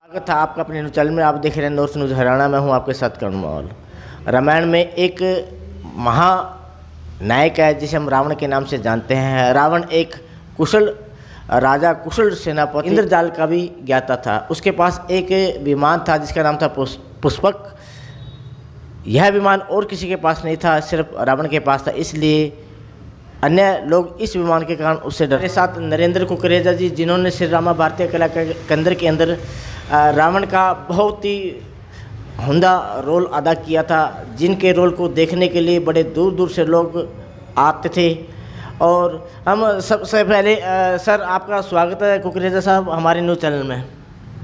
स्वागत है आपका अपने न्यूज़ चैनल में। आप देख रहे हैं नॉर्थ न्यूज़ हरियाणा में हूं आपके साथ कर्णमौल। रामायण में एक महानायक है जिसे हम रावण के नाम से जानते हैं। रावण एक कुशल राजा, कुशल सेनापति, इंद्रजाल का भी ज्ञाता था। उसके पास एक विमान था जिसका नाम था पुष्पक। यह विमान और किसी के पास नहीं था, सिर्फ रावण के पास था, इसलिए अन्य लोग इस विमान के कारण उससे डरे। मेरे साथ नरेंद्र कुकरेजा जी, जिन्होंने श्री रामा भारतीय कला केंद्र के अंदर रावण का बहुत ही उम्दा रोल अदा किया था, जिनके रोल को देखने के लिए बड़े दूर दूर से लोग आते थे। और हम सबसे पहले सर आपका स्वागत है कुकरेजा साहब हमारे न्यूज़ चैनल में।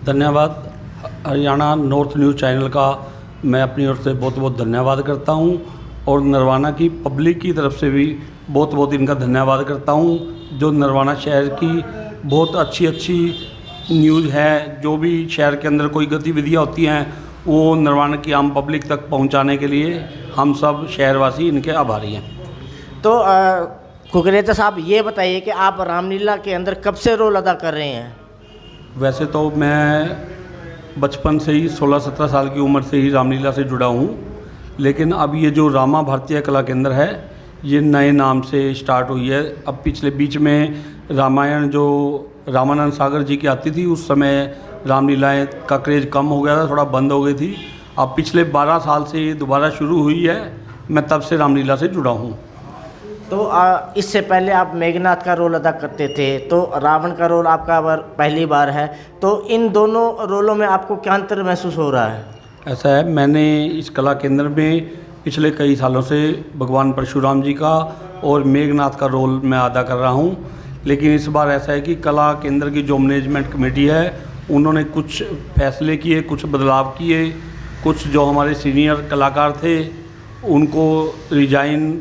धन्यवाद। हरियाणा नॉर्थ न्यूज़ चैनल का मैं अपनी ओर से बहुत बहुत धन्यवाद करता हूं और नरवाना की पब्लिक की तरफ से भी बहुत बहुत इनका धन्यवाद करता हूं, जो नरवाना शहर की बहुत अच्छी न्यूज़ है। जो भी शहर के अंदर कोई गतिविधियां होती हैं वो नरवाना की आम पब्लिक तक पहुंचाने के लिए हम सब शहरवासी इनके आभारी हैं। तो कुकरेजा साहब ये बताइए कि आप रामलीला के अंदर कब से रोल अदा कर रहे हैं? वैसे तो मैं बचपन से ही 16-17 साल की उम्र से ही रामलीला से जुड़ा हूँ, लेकिन अब ये जो रामा भारतीय कला केंद्र है ये नए नाम से स्टार्ट हुई है। अब पिछले बीच में रामायण जो रामानंद सागर जी की आती थी उस समय रामलीलाएँ का क्रेज़ कम हो गया था, थोड़ा बंद हो गई थी। अब पिछले 12 साल से दोबारा शुरू हुई है, मैं तब से रामलीला से जुड़ा हूँ। तो इससे पहले आप मेघनाथ का रोल अदा करते थे, तो रावण का रोल आपका पहली बार है, तो इन दोनों रोलों में आपको क्या अंतर महसूस हो रहा है? ऐसा है, मैंने इस कला केंद्र में पिछले कई सालों से भगवान परशुराम जी का और मेघनाथ का रोल मैं अदा कर रहा हूं, लेकिन इस बार ऐसा है कि कला केंद्र की जो मैनेजमेंट कमेटी है उन्होंने कुछ फैसले किए, कुछ बदलाव किए। कुछ जो हमारे सीनियर कलाकार थे उनको रिजाइन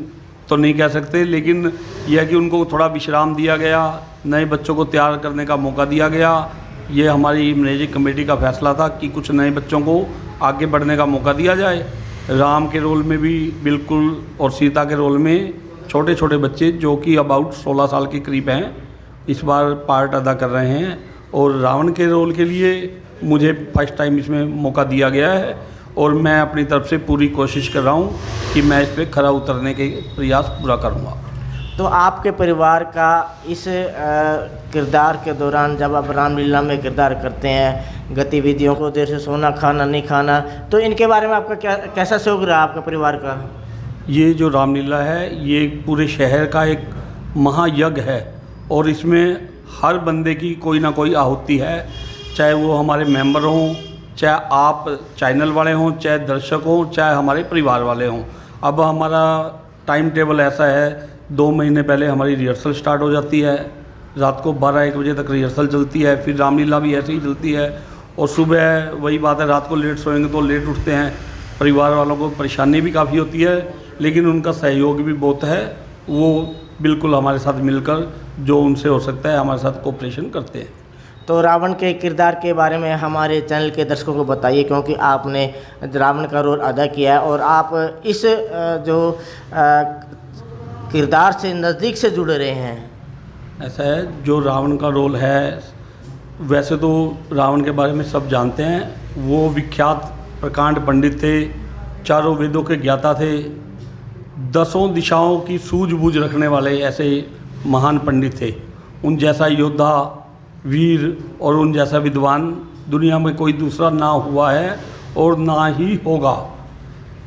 तो नहीं कह सकते, लेकिन यह है कि उनको थोड़ा विश्राम दिया गया, नए बच्चों को तैयार करने का मौका दिया गया। ये हमारी मैनेजिंग कमेटी का फैसला था कि कुछ नए बच्चों को आगे बढ़ने का मौका दिया जाए। राम के रोल में भी बिल्कुल और सीता के रोल में छोटे छोटे बच्चे जो कि अबाउट 16 साल के करीब हैं इस बार पार्ट अदा कर रहे हैं। और रावण के रोल के लिए मुझे फर्स्ट टाइम इसमें मौका दिया गया है और मैं अपनी तरफ से पूरी कोशिश कर रहा हूँ कि मैं इस पर खरा उतरने के प्रयास पूरा करूँगा। तो आपके परिवार का इस किरदार के दौरान जब आप रामलीला में किरदार करते हैं, गतिविधियों को देर से सोना खाना नहीं खाना, तो इनके बारे में आपका कैसा सहयोग रहा आपका परिवार का? ये जो रामलीला है ये पूरे शहर का एक महायज्ञ है और इसमें हर बंदे की कोई ना कोई आहुति है, चाहे वो हमारे मेंबर हों, चाहे आप चैनल वाले हों, चाहे दर्शक हों, चाहे हमारे परिवार वाले हों। अब हमारा टाइम टेबल ऐसा है, 2 महीने पहले हमारी रिहर्सल स्टार्ट हो जाती है, रात को 12-1 बजे तक रिहर्सल चलती है, फिर रामलीला भी ऐसे ही चलती है और सुबह वही बात है, रात को लेट सोएंगे तो लेट उठते हैं। परिवार वालों को परेशानी भी काफ़ी होती है, लेकिन उनका सहयोग भी बहुत है। वो बिल्कुल हमारे साथ मिलकर जो उनसे हो सकता है हमारे साथ कोऑपरेशन करते हैं। तो रावण के किरदार के बारे में हमारे चैनल के दर्शकों को बताइए, क्योंकि आपने रावण का रोल अदा किया है और आप इस जो किरदार से नज़दीक से जुड़ रहे हैं। ऐसा है, जो रावण का रोल है, वैसे तो रावण के बारे में सब जानते हैं। वो विख्यात प्रकांड पंडित थे, चारों वेदों के ज्ञाता थे, 10 दिशाओं की सूझबूझ रखने वाले ऐसे महान पंडित थे। उन जैसा योद्धा, वीर और उन जैसा विद्वान दुनिया में कोई दूसरा ना हुआ है और ना ही होगा।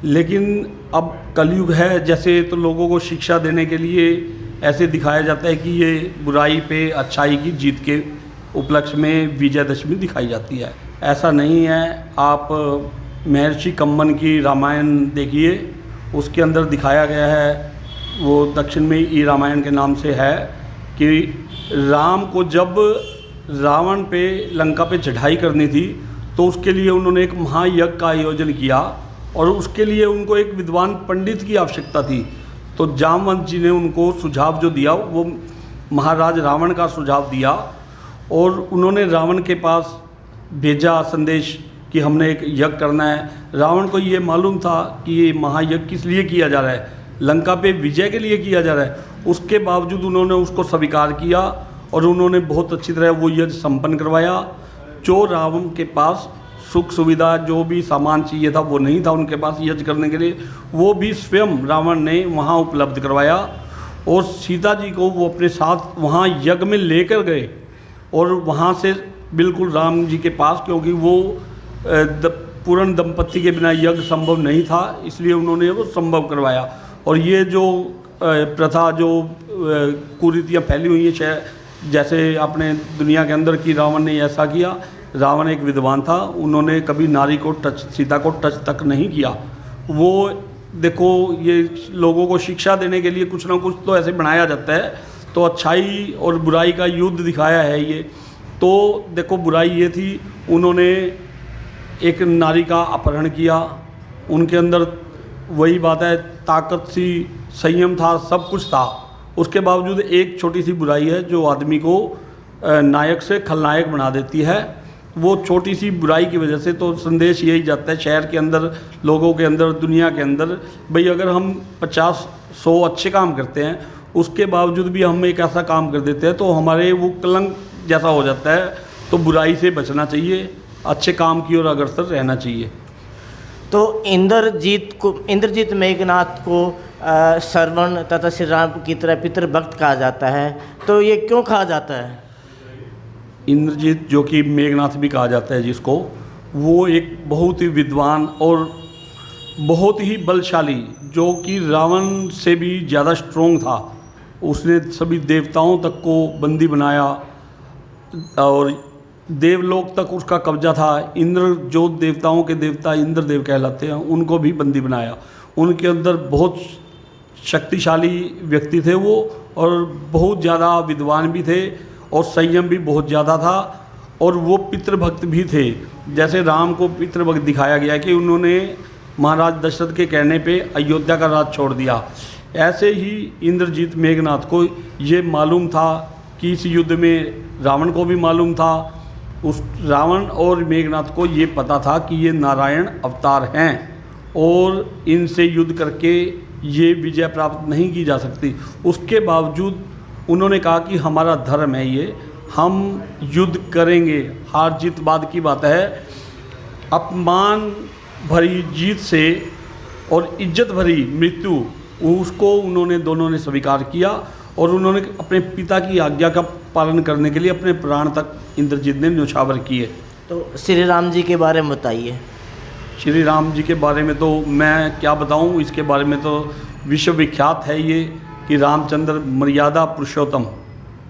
लेकिन अब कलयुग है, जैसे तो लोगों को शिक्षा देने के लिए ऐसे दिखाया जाता है कि ये बुराई पे अच्छाई की जीत के उपलक्ष्य में विजयदशमी दिखाई जाती है। ऐसा नहीं है। आप महर्षि कम्मन की रामायण देखिए, उसके अंदर दिखाया गया है, वो दक्षिण में ई रामायण के नाम से है, कि राम को जब रावण पे लंका पे चढ़ाई करनी थी तो उसके लिए उन्होंने एक महायज्ञ का आयोजन किया और उसके लिए उनको एक विद्वान पंडित की आवश्यकता थी। तो जामवंत जी ने उनको सुझाव जो दिया वो महाराज रावण का सुझाव दिया और उन्होंने रावण के पास भेजा संदेश कि हमने एक यज्ञ करना है। रावण को ये मालूम था कि ये महायज्ञ किस लिए किया जा रहा है, लंका पे विजय के लिए किया जा रहा है। उसके बावजूद उन्होंने उसको स्वीकार किया और उन्होंने बहुत अच्छी तरह वो यज्ञ संपन्न करवाया। जो रावण के पास सुख सुविधा जो भी सामान चाहिए था वो नहीं था उनके पास यज्ञ करने के लिए, वो भी स्वयं रावण ने वहाँ उपलब्ध करवाया और सीता जी को वो अपने साथ वहाँ यज्ञ में लेकर गए और वहाँ से बिल्कुल राम जी के पास, क्योंकि वो पूर्ण दंपत्ति के बिना यज्ञ संभव नहीं था, इसलिए उन्होंने वो संभव करवाया। और ये जो प्रथा जो कुरीतियाँ फैली हुई हैं, जैसे अपने दुनिया के अंदर की रावण ने ऐसा किया। रावण एक विद्वान था, उन्होंने कभी नारी को सीता को टच तक नहीं किया। वो देखो ये लोगों को शिक्षा देने के लिए कुछ ना कुछ तो ऐसे बनाया जाता है, तो अच्छाई और बुराई का युद्ध दिखाया है ये। तो देखो बुराई ये थी, उन्होंने एक नारी का अपहरण किया, उनके अंदर वही बात है ताकत सी, संयम था, सब कुछ था, उसके बावजूद एक छोटी सी बुराई है जो आदमी को नायक से खलनायक बना देती है। वो छोटी सी बुराई की वजह से तो संदेश यही जाता है शहर के अंदर, लोगों के अंदर, दुनिया के अंदर, भाई अगर हम 50-100 अच्छे काम करते हैं उसके बावजूद भी हम एक ऐसा काम कर देते हैं तो हमारे वो कलंक जैसा हो जाता है। तो बुराई से बचना चाहिए, अच्छे काम की ओर अग्रसर रहना चाहिए। तो इंद्रजीत मेघनाथ को श्रवण तथा श्री राम की तरह पितृभक्त कहा जाता है, तो ये क्यों कहा जाता है? इंद्रजीत जो कि मेघनाथ भी कहा जाता है जिसको, वो एक बहुत ही विद्वान और बहुत ही बलशाली, जो कि रावण से भी ज़्यादा स्ट्रोंग था। उसने सभी देवताओं तक को बंदी बनाया और देवलोक तक उसका कब्जा था। इंद्र जो देवताओं के देवता इंद्रदेव कहलाते हैं, उनको भी बंदी बनाया। उनके अंदर बहुत शक्तिशाली व्यक्ति थे वो, और बहुत ज़्यादा विद्वान भी थे और संयम भी बहुत ज़्यादा था, और वो पितृभक्त भी थे। जैसे राम को पितृभक्त दिखाया गया कि उन्होंने महाराज दशरथ के कहने पे अयोध्या का राज छोड़ दिया, ऐसे ही इंद्रजीत मेघनाथ को ये मालूम था कि इस युद्ध में रावण को भी मालूम था, उस रावण और मेघनाथ को ये पता था कि ये नारायण अवतार हैं और इनसे युद्ध करके ये विजय प्राप्त नहीं की जा सकती। उसके बावजूद उन्होंने कहा कि हमारा धर्म है ये, हम युद्ध करेंगे, हार जीत बाद की बात है। अपमान भरी जीत से और इज्जत भरी मृत्यु, उसको उन्होंने दोनों ने स्वीकार किया और उन्होंने अपने पिता की आज्ञा का पालन करने के लिए अपने प्राण तक इंद्रजीत ने न्यौछावर किए। तो श्री राम जी के बारे में बताइए। श्री राम जी के बारे में तो मैं क्या बताऊं, इसके बारे में तो विश्व विख्यात है ये कि रामचंद्र मर्यादा पुरुषोत्तम,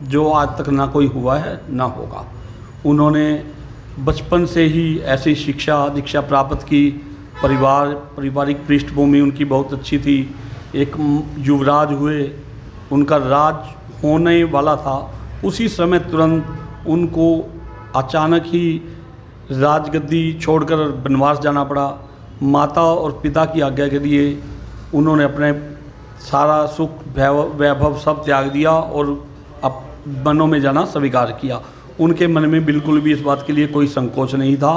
जो आज तक ना कोई हुआ है ना होगा। उन्होंने बचपन से ही ऐसी शिक्षा दीक्षा प्राप्त की, पारिवारिक पृष्ठभूमि उनकी बहुत अच्छी थी। एक युवराज हुए, उनका राज होने वाला था, उसी समय तुरंत उनको अचानक ही राजगद्दी छोड़कर वनवास जाना पड़ा। माता और पिता की आज्ञा के लिए उन्होंने अपने सारा सुख वैभव सब त्याग दिया और अब वनों में जाना स्वीकार किया। उनके मन में बिल्कुल भी इस बात के लिए कोई संकोच नहीं था।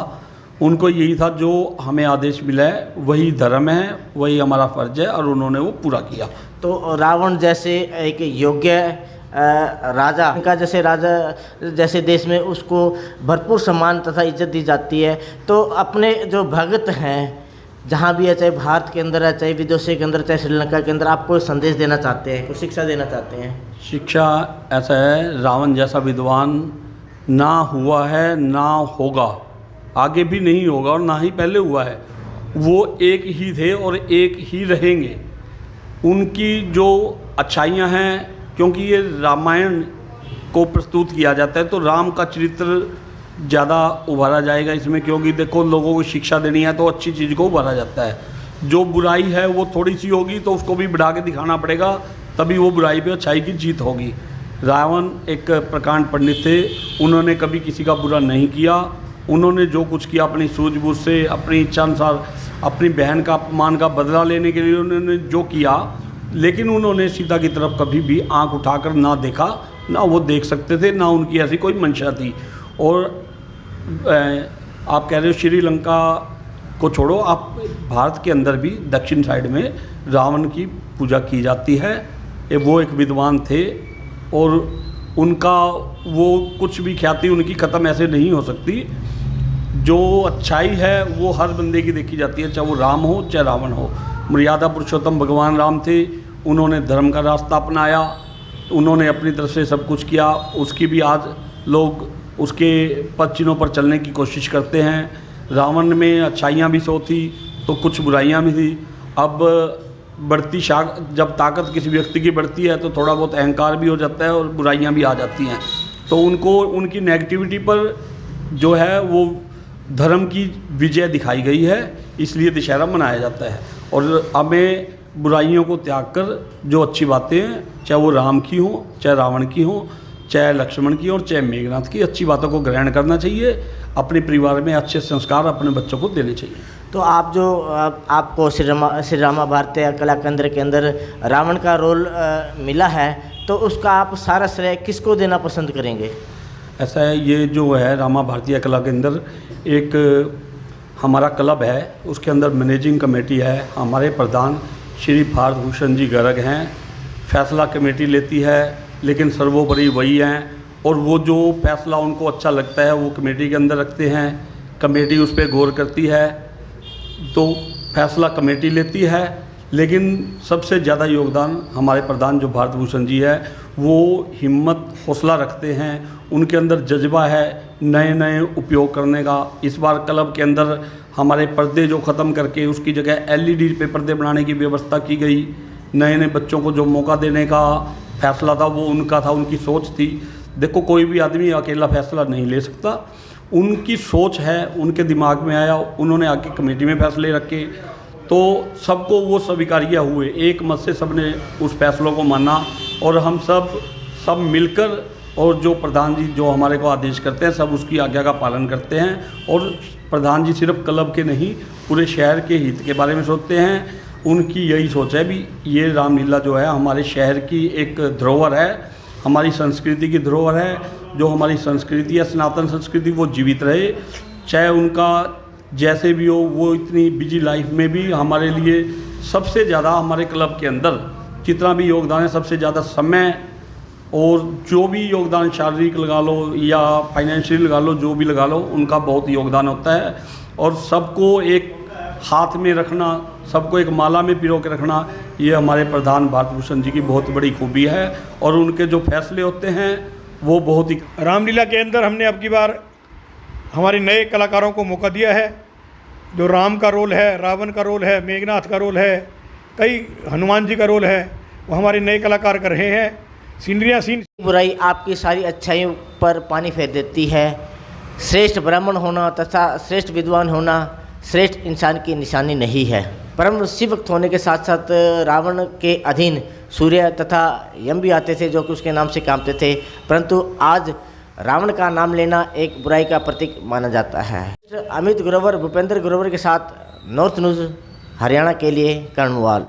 उनको यही था जो हमें आदेश मिला है वही धर्म है, वही हमारा फर्ज है, और उन्होंने वो पूरा किया। तो रावण जैसे एक योग्य राजा का जैसे देश में उसको भरपूर सम्मान तथा इज्जत दी जाती है, तो अपने जो भगत हैं जहाँ भी है, चाहे भारत के अंदर है, चाहे विदेशों के अंदर, चाहे श्रीलंका के अंदर, आप कोई संदेश देना चाहते हैं, कोई शिक्षा देना चाहते हैं? शिक्षा ऐसा है, रावण जैसा विद्वान ना हुआ है ना होगा, आगे भी नहीं होगा और ना ही पहले हुआ है। वो एक ही थे और एक ही रहेंगे। उनकी जो अच्छाइयाँ हैं, क्योंकि ये रामायण को प्रस्तुत किया जाता है तो राम का चरित्र ज़्यादा उभारा जाएगा इसमें, क्योंकि देखो लोगों को शिक्षा देनी है तो अच्छी चीज़ को उभारा जाता है। जो बुराई है वो थोड़ी सी होगी तो उसको भी बढ़ा के दिखाना पड़ेगा, तभी वो बुराई पे अच्छाई की जीत होगी। रावण एक प्रकांड पंडित थे, उन्होंने कभी किसी का बुरा नहीं किया। उन्होंने जो कुछ किया अपनी सूझबूझ से, अपनी इच्छा अनुसार, अपनी बहन का अपमान का बदला लेने के लिए उन्होंने जो किया, लेकिन उन्होंने सीता की तरफ कभी भी आंख उठाकर ना देखा, ना वो देख सकते थे, ना उनकी ऐसी कोई मंशा थी। और आप कह रहे हो श्रीलंका को छोड़ो, आप भारत के अंदर भी दक्षिण साइड में रावण की पूजा की जाती है। वो एक विद्वान थे और उनका वो कुछ भी ख्याति उनकी ख़त्म ऐसे नहीं हो सकती। जो अच्छाई है वो हर बंदे की देखी जाती है, चाहे वो राम हो चाहे रावण हो। मर्यादा पुरुषोत्तम भगवान राम थे, उन्होंने धर्म का रास्ता अपनाया, उन्होंने अपनी तरफ से सब कुछ किया, उसकी भी आज लोग उसके पद चिन्हों पर चलने की कोशिश करते हैं। रावण में अच्छाइयाँ भी सौ थी तो कुछ बुराइयाँ भी थी। अब बढ़ती जब ताकत किसी व्यक्ति की बढ़ती है तो थोड़ा बहुत अहंकार भी हो जाता है और बुराइयाँ भी आ जाती हैं, तो उनको उनकी नेगेटिविटी पर जो है वो धर्म की विजय दिखाई गई है, इसलिए दशहरा मनाया जाता है। और हमें बुराइयों को त्याग कर जो अच्छी बातें हैं, चाहे वो राम की हो, चाहे रावण की हो, चाहे लक्ष्मण की और चाहे मेघनाथ की, अच्छी बातों को ग्रहण करना चाहिए। अपने परिवार में अच्छे संस्कार अपने बच्चों को देने चाहिए। तो आप जो आपको श्री रामा भारतीय कला केंद्र के अंदर रावण का रोल मिला है, तो उसका आप सारा श्रेय किसको देना पसंद करेंगे? ऐसा है, ये जो है रामा भारतीय कला केंद्र एक हमारा क्लब है, उसके अंदर मैनेजिंग कमेटी है, हमारे प्रधान श्री भारत भूषण जी गर्ग हैं। फैसला कमेटी लेती है लेकिन सर्वोपरि वही हैं, और वो जो फैसला उनको अच्छा लगता है वो कमेटी के अंदर रखते हैं। कमेटी उस पर गौर करती है तो फैसला कमेटी लेती है, लेकिन सबसे ज़्यादा योगदान हमारे प्रधान जो भारत भूषण जी है, वो हिम्मत हौसला रखते हैं, उनके अंदर जज्बा है नए नए उपयोग करने का। इस बार क्लब के अंदर हमारे पर्दे जो ख़त्म करके उसकी जगह LED पे पर्दे बनाने की व्यवस्था की गई। नए नए बच्चों को जो मौका देने का फैसला था वो उनका था, उनकी सोच थी। देखो, कोई भी आदमी अकेला फैसला नहीं ले सकता, उनकी सोच है, उनके दिमाग में आया, उन्होंने आके कमेटी में फैसले रखे तो सबको वो स्वीकार्य हुए। एक मत से सब ने उस फैसलों को माना और हम सब मिलकर, और जो प्रधान जी जो हमारे को आदेश करते हैं सब उसकी आज्ञा का पालन करते हैं। और प्रधान जी सिर्फ क्लब के नहीं, पूरे शहर के हित के बारे में सोचते हैं। उनकी यही सोच है भी ये रामलीला जो है हमारे शहर की एक धरोहर है, हमारी संस्कृति की धरोहर है। जो हमारी संस्कृति है, सनातन संस्कृति, वो जीवित रहे, चाहे उनका जैसे भी हो। वो इतनी बिजी लाइफ में भी हमारे लिए सबसे ज़्यादा, हमारे क्लब के अंदर जितना भी योगदान है, सबसे ज़्यादा समय और जो भी योगदान शारीरिक लगा लो या फाइनेंशियल लगा लो, जो भी लगा लो, उनका बहुत योगदान होता है। और सबको एक हाथ में रखना, सबको एक माला में पिरो के रखना, ये हमारे प्रधान भारत भूषण जी की बहुत बड़ी खूबी है। और उनके जो फैसले होते हैं वो बहुत ही। रामलीला के अंदर हमने अब की बार हमारे नए कलाकारों को मौका दिया है। जो राम का रोल है, रावण का रोल है, मेघनाथ का रोल है, कई हनुमान जी का रोल है, वो हमारे नए कलाकार कर रहे हैं। सीन बुराई आपकी सारी अच्छाइयों पर पानी फेर देती है। श्रेष्ठ ब्राह्मण होना तथा श्रेष्ठ विद्वान होना श्रेष्ठ इंसान की निशानी नहीं है। परम ऋषि भक्त होने के साथ साथ रावण के अधीन सूर्य तथा यम भी आते थे, जो कि उसके नाम से कांपते थे, परंतु आज रावण का नाम लेना एक बुराई का प्रतीक माना जाता है। अमित ग्रोवर, भूपेंद्र ग्रोवर के साथ नॉर्थ न्यूज़ हरियाणा के लिए कर्णवाल।